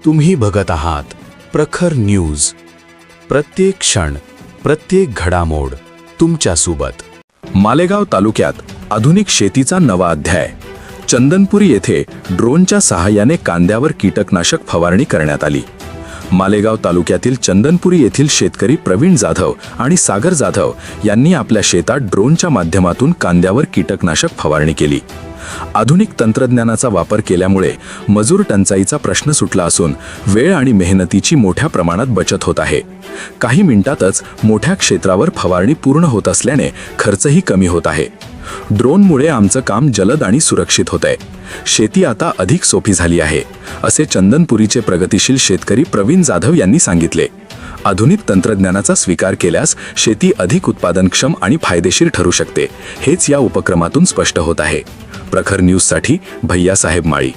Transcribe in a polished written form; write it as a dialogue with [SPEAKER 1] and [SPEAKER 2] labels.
[SPEAKER 1] तुम्ही बघत आहात प्रखर न्यूज. प्रत्येक क्षण, प्रत्येक घडामोड तुमच्यासोबत.
[SPEAKER 2] मालेगाव तालुक्यात आधुनिक शेतीचा नवा अध्याय. चंदनपुरी येथे ड्रोनच्या सहाय्याने कांद्यावर कीटकनाशक फवारणी करण्यात आली. मालेगाव तालुक्यातील चंदनपुरी येथील शेतकरी प्रवीण जाधव आणि सागर जाधव यांनी आपल्या शेतात ड्रोनच्या माध्यमातून कांद्यावर कीटकनाशक फवारणी केली. आधुनिक तंत्रज्ञानाचा वापर केल्यामुळे मजूर टंचाईचा प्रश्न सुटला असून वेळ आणि मेहनतीची मोठ्या प्रमाणात बचत होत आहे. काही मिनिटातच मोठ्या क्षेत्रावर फवारणी पूर्ण होत असल्याने खर्चही कमी होत आहे. ड्रोनमुळे आमचं काम जलद आणि सुरक्षित होतंय. शेती आता अधिक सोपी झाली आहे, असे चंदनपुरीचे प्रगतिशील शेतकरी प्रवीण जाधव यांनी सांगितले. आधुनिक तंत्रज्ञानाचा स्वीकार केल्यास शेती अधिक उत्पादनक्षम आणि फायदेशीर ठरू शकते, हेच या उपक्रमातून स्पष्ट होत आहे. प्रखर न्यूजसाठी भैयासाहेब माळी.